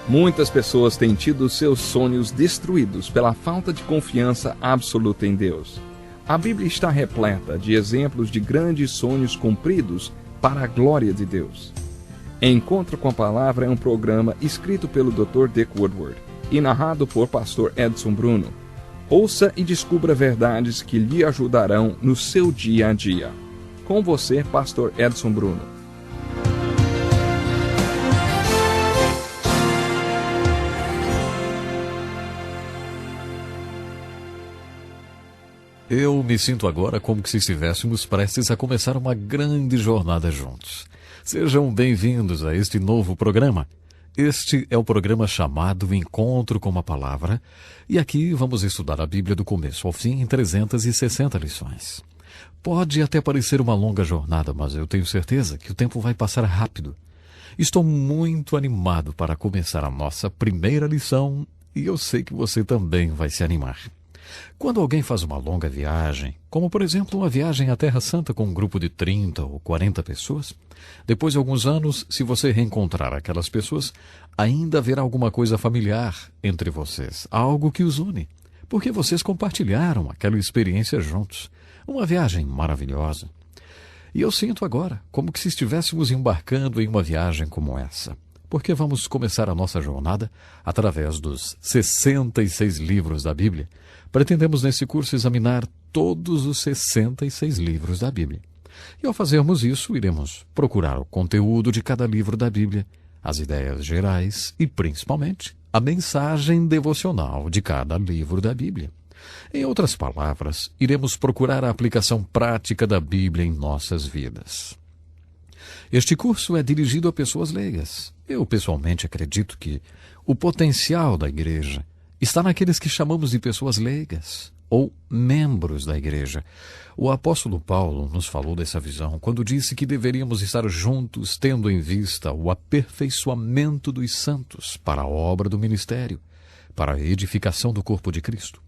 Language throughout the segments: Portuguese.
Muitas pessoas têm tido seus sonhos destruídos pela falta de confiança absoluta em Deus. A Bíblia está repleta de exemplos de grandes sonhos cumpridos para a glória de Deus. Encontro com a Palavra é um programa escrito pelo Dr. Dick Woodward e narrado por Pastor Edson Bruno. Ouça e descubra verdades que lhe ajudarão no seu dia a dia. Com você, Pastor Edson Bruno. Eu me sinto agora como se estivéssemos prestes a começar uma grande jornada juntos. Sejam bem-vindos a este novo programa. Este é o programa chamado Encontro com a Palavra, e aqui vamos estudar a Bíblia do começo ao fim em 360 lições. Pode até parecer uma longa jornada, mas eu tenho certeza que o tempo vai passar rápido. Estou muito animado para começar a nossa primeira lição, e eu sei que você também vai se animar. Quando alguém faz uma longa viagem, como por exemplo uma viagem à Terra Santa com um grupo de 30 ou 40 pessoas, depois de alguns anos, se você reencontrar aquelas pessoas, ainda haverá alguma coisa familiar entre vocês, algo que os une, porque vocês compartilharam aquela experiência juntos, uma viagem maravilhosa. E eu sinto agora como que se estivéssemos embarcando em uma viagem como essa, porque vamos começar a nossa jornada através dos 66 livros da Bíblia. Pretendemos nesse curso examinar todos os 66 livros da Bíblia. E ao fazermos isso, iremos procurar o conteúdo de cada livro da Bíblia, as ideias gerais e, principalmente, a mensagem devocional de cada livro da Bíblia. Em outras palavras, iremos procurar a aplicação prática da Bíblia em nossas vidas. Este curso é dirigido a pessoas leigas. Eu, pessoalmente, acredito que o potencial da igreja está naqueles que chamamos de pessoas leigas, ou membros da igreja. O apóstolo Paulo nos falou dessa visão quando disse que deveríamos estar juntos, tendo em vista o aperfeiçoamento dos santos para a obra do ministério, para a edificação do corpo de Cristo.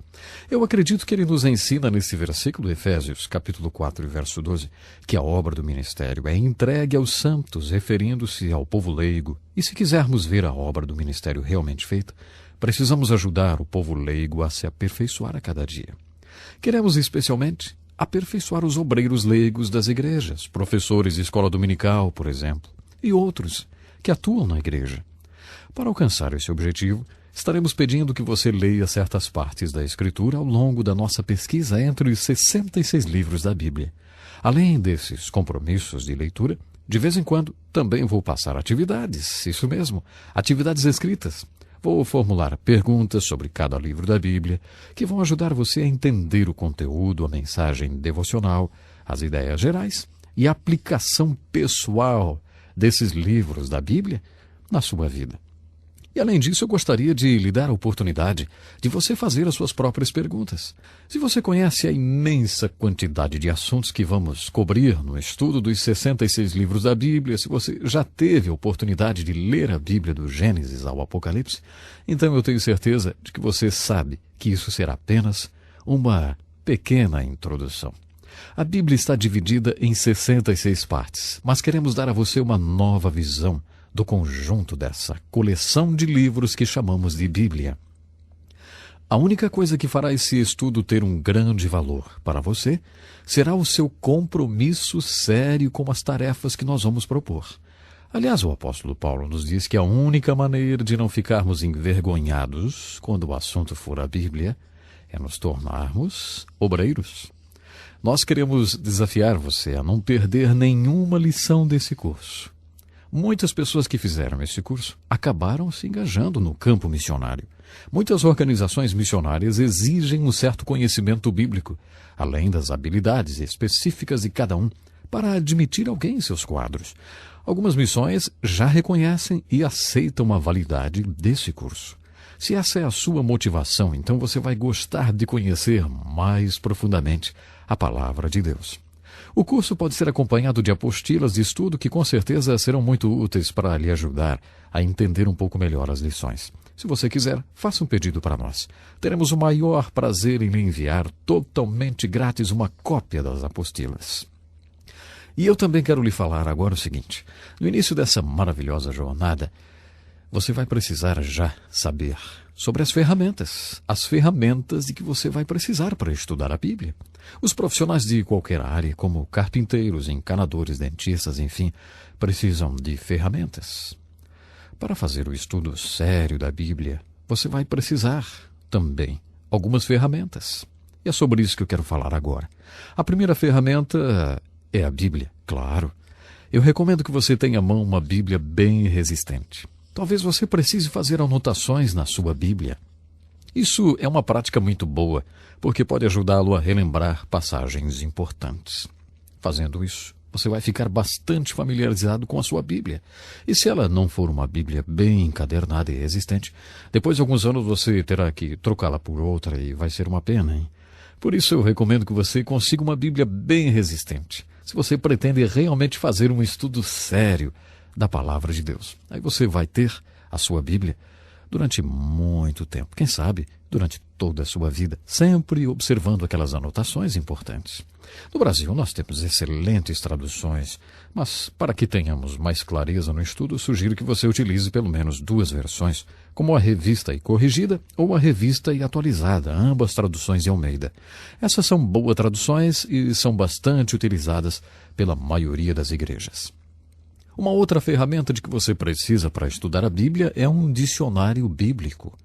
Eu acredito que ele nos ensina nesse versículo, Efésios, capítulo 4, verso 12, que a obra do ministério é entregue aos santos, referindo-se ao povo leigo. E se quisermos ver a obra do ministério realmente feita, precisamos ajudar o povo leigo a se aperfeiçoar a cada dia. Queremos especialmente aperfeiçoar os obreiros leigos das igrejas, professores de escola dominical, por exemplo, e outros que atuam na igreja. Para alcançar esse objetivo, estaremos pedindo que você leia certas partes da Escritura ao longo da nossa pesquisa entre os 66 livros da Bíblia. Além desses compromissos de leitura, de vez em quando também vou passar atividades, isso mesmo, atividades escritas. Vou formular perguntas sobre cada livro da Bíblia que vão ajudar você a entender o conteúdo, a mensagem devocional, as ideias gerais e a aplicação pessoal desses livros da Bíblia na sua vida. E além disso, eu gostaria de lhe dar a oportunidade de você fazer as suas próprias perguntas. Se você conhece a imensa quantidade de assuntos que vamos cobrir no estudo dos 66 livros da Bíblia, se você já teve a oportunidade de ler a Bíblia do Gênesis ao Apocalipse, então eu tenho certeza de que você sabe que isso será apenas uma pequena introdução. A Bíblia está dividida em 66 partes, mas queremos dar a você uma nova visão do conjunto dessa coleção de livros que chamamos de Bíblia. A única coisa que fará esse estudo ter um grande valor para você será o seu compromisso sério com as tarefas que nós vamos propor. Aliás, o apóstolo Paulo nos diz que a única maneira de não ficarmos envergonhados quando o assunto for a Bíblia é nos tornarmos obreiros. Nós queremos desafiar você a não perder nenhuma lição desse curso. Muitas pessoas que fizeram esse curso acabaram se engajando no campo missionário. Muitas organizações missionárias exigem um certo conhecimento bíblico, além das habilidades específicas de cada um, para admitir alguém em seus quadros. Algumas missões já reconhecem e aceitam a validade desse curso. Se essa é a sua motivação, então você vai gostar de conhecer mais profundamente a Palavra de Deus. O curso pode ser acompanhado de apostilas de estudo que com certeza serão muito úteis para lhe ajudar a entender um pouco melhor as lições. Se você quiser, faça um pedido para nós. Teremos o maior prazer em lhe enviar totalmente grátis uma cópia das apostilas. E eu também quero lhe falar agora o seguinte. No início dessa maravilhosa jornada, você vai precisar já saber sobre as ferramentas de que você vai precisar para estudar a Bíblia. Os profissionais de qualquer área, como carpinteiros, encanadores, dentistas, enfim, precisam de ferramentas. Para fazer o estudo sério da Bíblia, você vai precisar também algumas ferramentas. E é sobre isso que eu quero falar agora. A primeira ferramenta é a Bíblia, claro. Eu recomendo que você tenha à mão uma Bíblia bem resistente. Talvez você precise fazer anotações na sua Bíblia. Isso é uma prática muito boa, porque pode ajudá-lo a relembrar passagens importantes. Fazendo isso, você vai ficar bastante familiarizado com a sua Bíblia. E se ela não for uma Bíblia bem encadernada e resistente, depois de alguns anos você terá que trocá-la por outra e vai ser uma pena, hein? Por isso eu recomendo que você consiga uma Bíblia bem resistente, se você pretende realmente fazer um estudo sério da Palavra de Deus. Aí você vai ter a sua Bíblia durante muito tempo, quem sabe durante toda a sua vida, sempre observando aquelas anotações importantes. No Brasil nós temos excelentes traduções, mas para que tenhamos mais clareza no estudo, sugiro que você utilize pelo menos 2 versões, como a Revista e Corrigida ou a Revista e Atualizada, ambas traduções de Almeida. Essas são boas traduções e são bastante utilizadas pela maioria das igrejas. Uma outra ferramenta de que você precisa para estudar a Bíblia é um dicionário bíblico.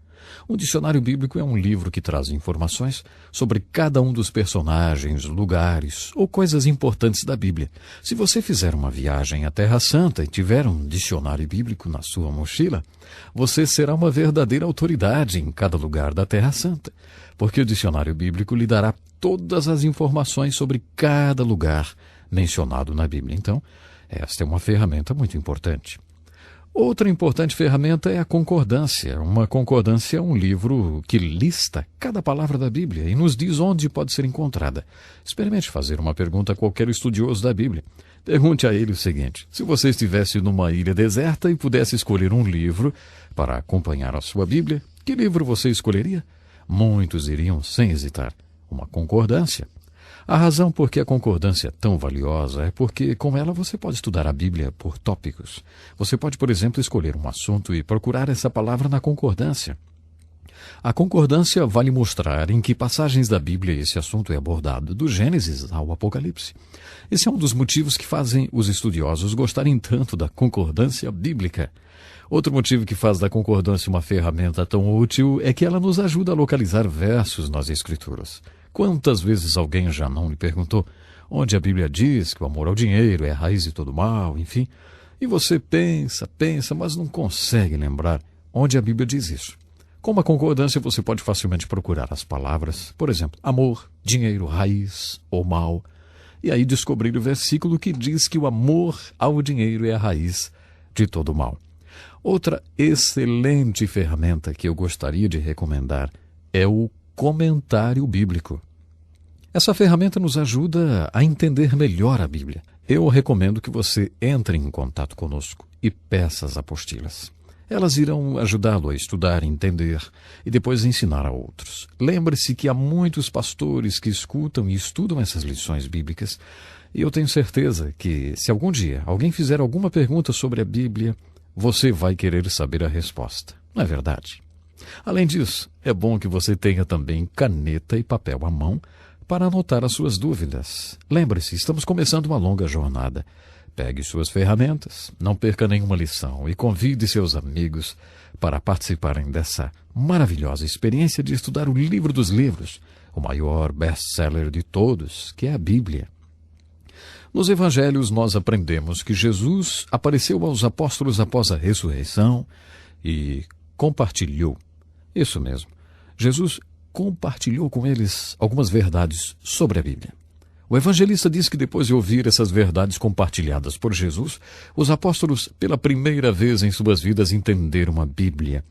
Um dicionário bíblico é um livro que traz informações sobre cada um dos personagens, lugares ou coisas importantes da Bíblia. Se você fizer uma viagem à Terra Santa e tiver um dicionário bíblico na sua mochila, você será uma verdadeira autoridade em cada lugar da Terra Santa, porque o dicionário bíblico lhe dará todas as informações sobre cada lugar mencionado na Bíblia. Então, esta é uma ferramenta muito importante. Outra importante ferramenta é a concordância. Uma concordância é um livro que lista cada palavra da Bíblia e nos diz onde pode ser encontrada. Experimente fazer uma pergunta a qualquer estudioso da Bíblia. Pergunte a ele o seguinte: se você estivesse numa ilha deserta e pudesse escolher um livro para acompanhar a sua Bíblia, que livro você escolheria? Muitos iriam sem hesitar. Uma concordância. A razão por que a concordância é tão valiosa é porque, com ela, você pode estudar a Bíblia por tópicos. Você pode, por exemplo, escolher um assunto e procurar essa palavra na concordância. A concordância vai lhe mostrar em que passagens da Bíblia esse assunto é abordado, do Gênesis ao Apocalipse. Esse é um dos motivos que fazem os estudiosos gostarem tanto da concordância bíblica. Outro motivo que faz da concordância uma ferramenta tão útil é que ela nos ajuda a localizar versos nas Escrituras. Quantas vezes alguém já não lhe perguntou onde a Bíblia diz que o amor ao dinheiro é a raiz de todo mal, enfim, e você pensa, mas não consegue lembrar onde a Bíblia diz isso. Com uma concordância você pode facilmente procurar as palavras, por exemplo, amor, dinheiro, raiz ou mal, e aí descobrir o versículo que diz que o amor ao dinheiro é a raiz de todo mal. Outra excelente ferramenta que eu gostaria de recomendar é o comentário bíblico. Essa ferramenta nos ajuda a entender melhor a Bíblia. Eu recomendo que você entre em contato conosco e peça as apostilas. Elas irão ajudá-lo a estudar, entender e depois ensinar a outros. Lembre-se que há muitos pastores que escutam e estudam essas lições bíblicas, e eu tenho certeza que, se algum dia alguém fizer alguma pergunta sobre a Bíblia, você vai querer saber a resposta. Não é verdade? Além disso, é bom que você tenha também caneta e papel à mão para anotar as suas dúvidas. Lembre-se, estamos começando uma longa jornada. Pegue suas ferramentas, não perca nenhuma lição e convide seus amigos para participarem dessa maravilhosa experiência de estudar o livro dos livros, o maior best-seller de todos, que é a Bíblia. Nos evangelhos nós aprendemos que Jesus apareceu aos apóstolos após a ressurreição e compartilhou. Isso mesmo, Jesus compartilhou com eles algumas verdades sobre a Bíblia. O evangelista diz que depois de ouvir essas verdades compartilhadas por Jesus, os apóstolos, pela primeira vez em suas vidas, entenderam a Bíblia.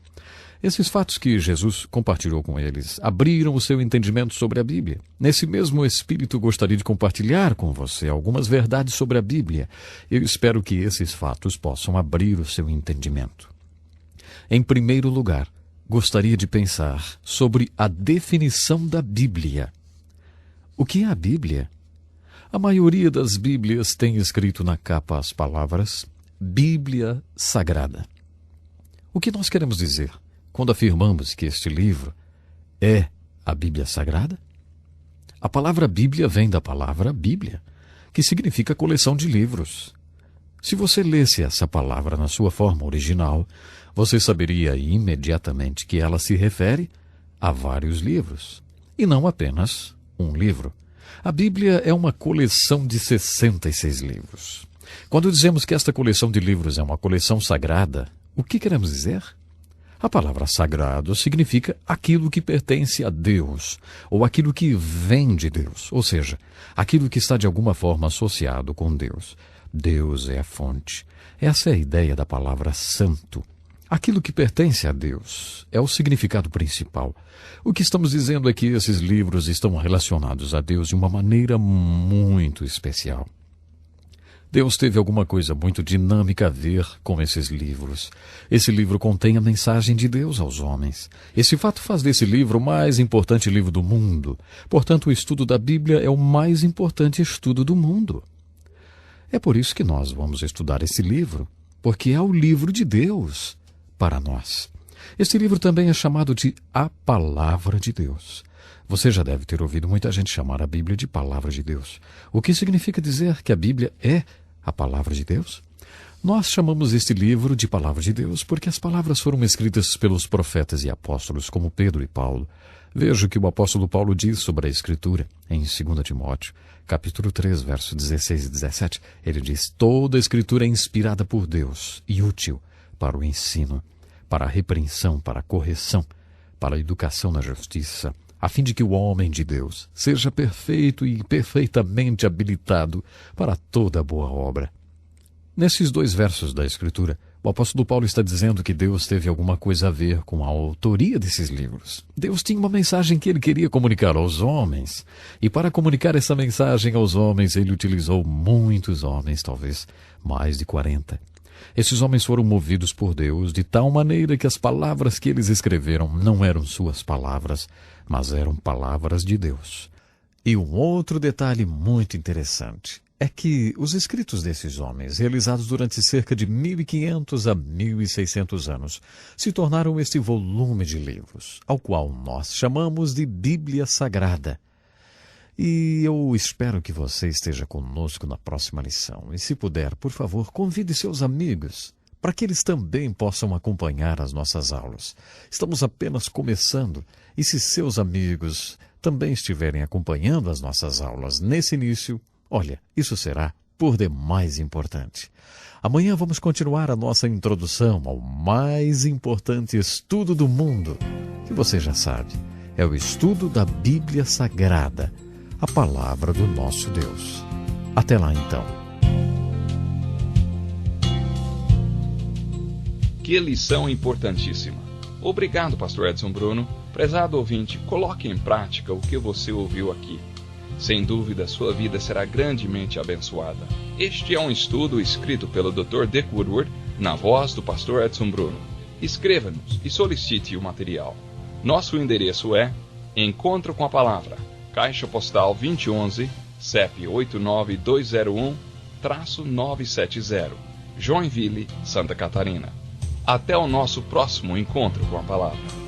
Esses fatos que Jesus compartilhou com eles abriram o seu entendimento sobre a Bíblia. Nesse mesmo espírito, gostaria de compartilhar com você algumas verdades sobre a Bíblia. Eu espero que esses fatos possam abrir o seu entendimento. Em primeiro lugar, gostaria de pensar sobre a definição da Bíblia. O que é a Bíblia? A maioria das Bíblias tem escrito na capa as palavras Bíblia Sagrada. O que nós queremos dizer quando afirmamos que este livro é a Bíblia Sagrada? A palavra Bíblia vem da palavra Bíblia, que significa coleção de livros. Se você lesse essa palavra na sua forma original, você saberia imediatamente que ela se refere a vários livros, e não apenas um livro. A Bíblia é uma coleção de 66 livros. Quando dizemos que esta coleção de livros é uma coleção sagrada, o que queremos dizer? A palavra sagrado significa aquilo que pertence a Deus, ou aquilo que vem de Deus, ou seja, aquilo que está de alguma forma associado com Deus. Deus é a fonte. Essa é a ideia da palavra santo. Aquilo que pertence a Deus é o significado principal. O que estamos dizendo é que esses livros estão relacionados a Deus de uma maneira muito especial. Deus teve alguma coisa muito dinâmica a ver com esses livros. Esse livro contém a mensagem de Deus aos homens. Esse fato faz desse livro o mais importante livro do mundo. Portanto, o estudo da Bíblia é o mais importante estudo do mundo. É por isso que nós vamos estudar esse livro, porque é o livro de Deus para nós. Este livro também é chamado de A Palavra de Deus. Você já deve ter ouvido muita gente chamar a Bíblia de Palavra de Deus. O que significa dizer que a Bíblia é a Palavra de Deus? Nós chamamos este livro de Palavra de Deus porque as palavras foram escritas pelos profetas e apóstolos como Pedro e Paulo. Veja o que o apóstolo Paulo diz sobre a Escritura em 2 Timóteo, capítulo 3, versos 16 e 17. Ele diz: toda a Escritura é inspirada por Deus e útil para o ensino, para a repreensão, para a correção, para a educação na justiça, a fim de que o homem de Deus seja perfeito e perfeitamente habilitado para toda boa obra. Nesses 2 versos da Escritura, o apóstolo Paulo está dizendo que Deus teve alguma coisa a ver com a autoria desses livros. Deus tinha uma mensagem que ele queria comunicar aos homens. E para comunicar essa mensagem aos homens, ele utilizou muitos homens, talvez mais de 40. Esses homens foram movidos por Deus de tal maneira que as palavras que eles escreveram não eram suas palavras, mas eram palavras de Deus. E um outro detalhe muito interessante é que os escritos desses homens, realizados durante cerca de 1.500 a 1.600 anos, se tornaram este volume de livros, ao qual nós chamamos de Bíblia Sagrada. E eu espero que você esteja conosco na próxima lição. E se puder, por favor, convide seus amigos para que eles também possam acompanhar as nossas aulas. Estamos apenas começando, e se seus amigos também estiverem acompanhando as nossas aulas nesse início, olha, isso será por demais importante. Amanhã vamos continuar a nossa introdução ao mais importante estudo do mundo, que você já sabe, é o estudo da Bíblia Sagrada, a palavra do nosso Deus. Até lá então. Que lição importantíssima. Obrigado, pastor Edson Bruno. Prezado ouvinte, coloque em prática o que você ouviu aqui. Sem dúvida, sua vida será grandemente abençoada. Este é um estudo escrito pelo Dr. Dick Woodward, na voz do pastor Edson Bruno. Escreva-nos e solicite o material. Nosso endereço é Encontro com a Palavra, Caixa Postal 2011, CEP 89201-970, Joinville, Santa Catarina. Até o nosso próximo encontro com a Palavra.